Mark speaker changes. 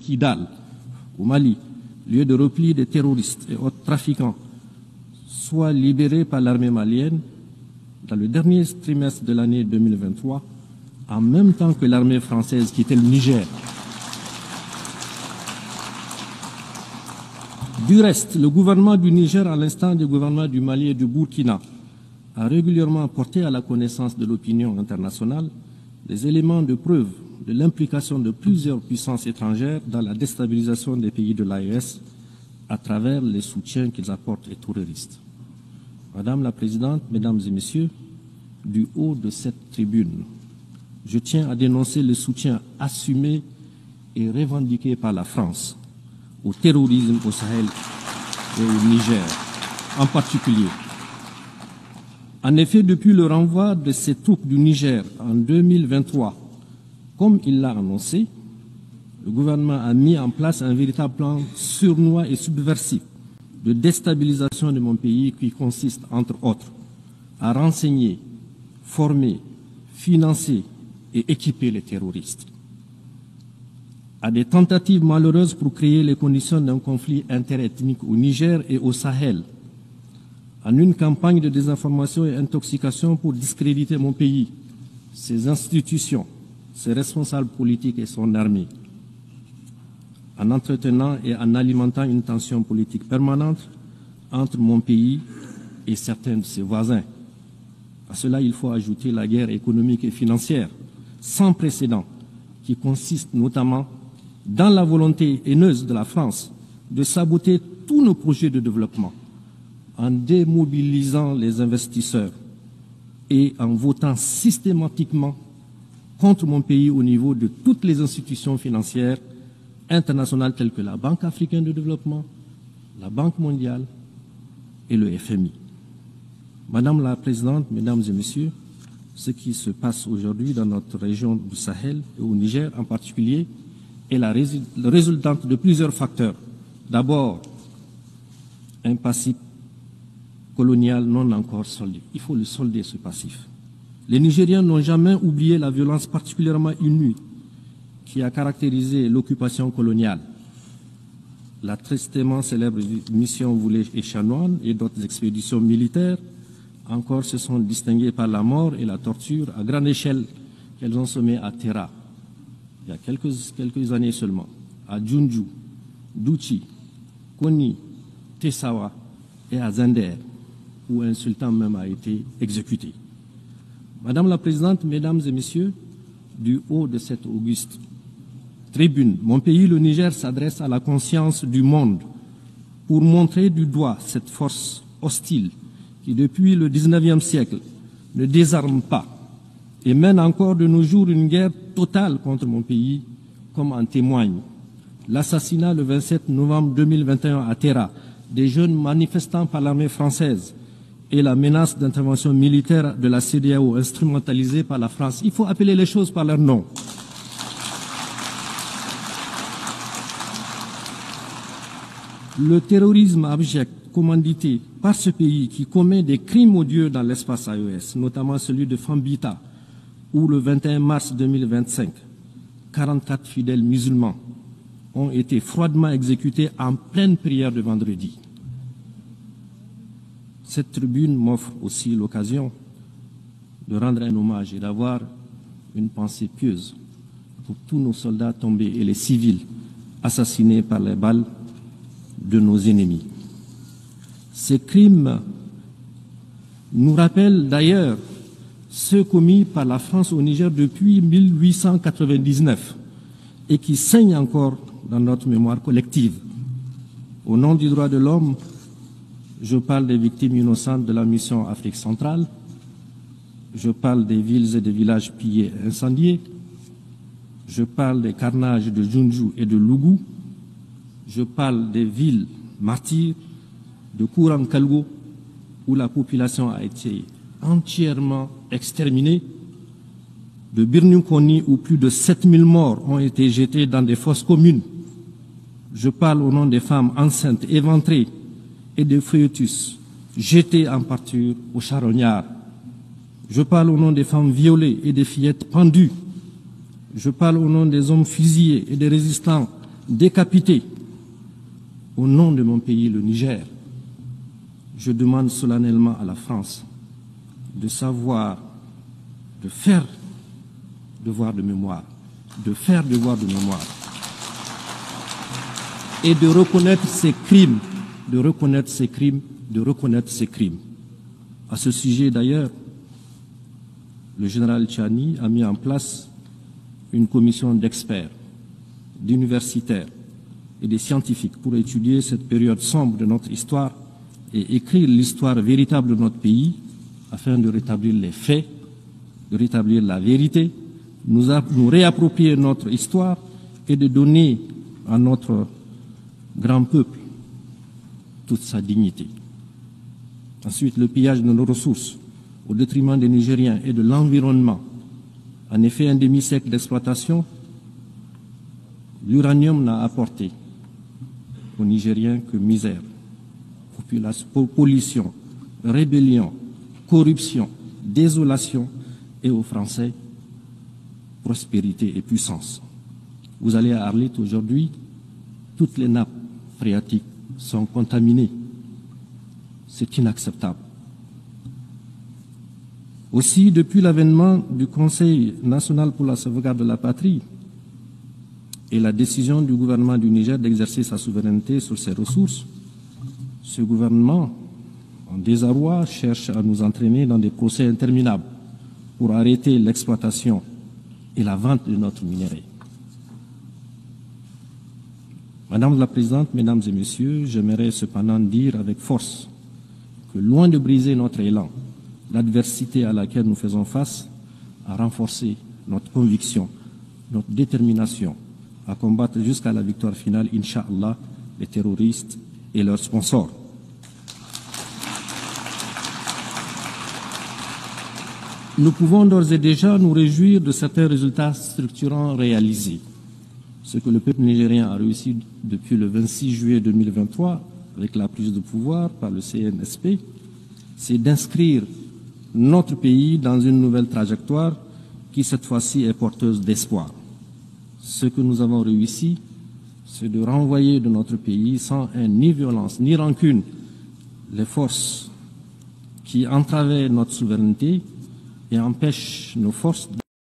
Speaker 1: Kidal, au Mali, lieu de repli des terroristes et autres trafiquants, soient libérés par l'armée malienne dans le dernier trimestre de l'année 2023, en même temps que l'armée française quittait le Niger. Du reste, le gouvernement du Niger, à l'instar du gouvernement du Mali et du Burkina, a régulièrement porté à la connaissance de l'opinion internationale des éléments de preuve de l'implication de plusieurs puissances étrangères dans la déstabilisation des pays de l'AES à travers les soutiens qu'ils apportent aux terroristes. Madame la Présidente, Mesdames et Messieurs, du haut de cette tribune, je tiens à dénoncer le soutien assumé et revendiqué par la France au terrorisme au Sahel et au Niger en particulier. En effet, depuis le renvoi de ces troupes du Niger en 2023, comme il l'a annoncé, le gouvernement a mis en place un véritable plan sournois et subversif de déstabilisation de mon pays qui consiste, entre autres, à renseigner, former, financer et équiper les terroristes, à des tentatives malheureuses pour créer les conditions d'un conflit interethnique au Niger et au Sahel, en une campagne de désinformation et intoxication pour discréditer mon pays, ses institutions, ses responsables politiques et son armée, en entretenant et en alimentant une tension politique permanente entre mon pays et certains de ses voisins. À cela, il faut ajouter la guerre économique et financière sans précédent qui consiste notamment dans la volonté haineuse de la France de saboter tous nos projets de développement en démobilisant les investisseurs et en votant systématiquement contre mon pays au niveau de toutes les institutions financières internationales telles que la Banque africaine de développement, la Banque mondiale et le FMI. Madame la Présidente, Mesdames et Messieurs, ce qui se passe aujourd'hui dans notre région du Sahel et au Niger en particulier est la résultante de plusieurs facteurs. D'abord, un passif colonial non encore soldé. Il faut le solder, ce passif. Les Nigériens n'ont jamais oublié la violence particulièrement inouïe qui a caractérisé l'occupation coloniale. La tristement célèbre mission Voulet et Chanoine et d'autres expéditions militaires encore se sont distinguées par la mort et la torture à grande échelle qu'elles ont semées à Terra, il y a quelques années seulement, à Djoundjou, Douchi, Koni, Tessawa et à Zender, où un sultan même a été exécuté. Madame la Présidente, Mesdames et Messieurs, du haut de cette auguste tribune, mon pays, le Niger, s'adresse à la conscience du monde pour montrer du doigt cette force hostile qui, depuis le XIXe siècle, ne désarme pas et mène encore de nos jours une guerre totale contre mon pays, comme en témoigne l'assassinat le 27 novembre 2021 à Terra des jeunes manifestants par l'armée française et la menace d'intervention militaire de la CEDEAO instrumentalisée par la France. Il faut appeler les choses par leur nom. Le terrorisme abject commandité par ce pays qui commet des crimes odieux dans l'espace AES, notamment celui de Fambita, où le 21 mars 2025, 44 fidèles musulmans ont été froidement exécutés en pleine prière de vendredi. Cette tribune m'offre aussi l'occasion de rendre un hommage et d'avoir une pensée pieuse pour tous nos soldats tombés et les civils assassinés par les balles de nos ennemis. Ces crimes nous rappellent d'ailleurs ceux commis par la France au Niger depuis 1899 et qui saignent encore dans notre mémoire collective. Au nom du droit de l'homme, je parle des victimes innocentes de la mission Afrique centrale, je parle des villes et des villages pillés et incendiés, je parle des carnages de Djoundjou et de Lougou, je parle des villes martyrs de Kouran-Kalgo où la population a été entièrement exterminée, de Birnukoni où plus de 7000 morts ont été jetés dans des fosses communes. Je parle au nom des femmes enceintes, éventrées et des fœtus jetés en pâture aux charognards. Je parle au nom des femmes violées et des fillettes pendues. Je parle au nom des hommes fusillés et des résistants décapité au nom de mon pays, le Niger, je demande solennellement à la France de savoir, de faire devoir de mémoire, et de reconnaître ses crimes, À ce sujet, d'ailleurs, le général Tchani a mis en place une commission d'experts, d'universitaires et de scientifiques pour étudier cette période sombre de notre histoire et écrire l'histoire véritable de notre pays afin de rétablir les faits, de rétablir la vérité, nous réapproprier notre histoire et de donner à notre grand peuple toute sa dignité. Ensuite, le pillage de nos ressources au détriment des Nigériens et de l'environnement. En effet, un demi-siècle d'exploitation, l'uranium n'a apporté aux Nigériens que misère, pollution, rébellion, corruption, désolation et aux Français, prospérité et puissance. Vous allez à Arlit aujourd'hui, toutes les nappes phréatiques sont contaminées. C'est inacceptable. Aussi, depuis l'avènement du Conseil national pour la sauvegarde de la patrie et la décision du gouvernement du Niger d'exercer sa souveraineté sur ses ressources, ce gouvernement, en désarroi, cherche à nous entraîner dans des procès interminables pour arrêter l'exploitation et la vente de notre minerai. Madame la Présidente, Mesdames et Messieurs, j'aimerais cependant dire avec force que loin de briser notre élan, l'adversité à laquelle nous faisons face a renforcé notre conviction, notre détermination à combattre jusqu'à la victoire finale, Inch'Allah, les terroristes et leurs sponsors. Nous pouvons d'ores et déjà nous réjouir de certains résultats structurants réalisés. Ce que le peuple nigérien a réussi depuis le 26 juillet 2023, avec la prise de pouvoir par le CNSP, c'est d'inscrire notre pays dans une nouvelle trajectoire qui, cette fois-ci, est porteuse d'espoir. Ce que nous avons réussi, c'est de renvoyer de notre pays, sans haine, ni violence, ni rancune, les forces qui entravaient notre souveraineté et empêchent nos forces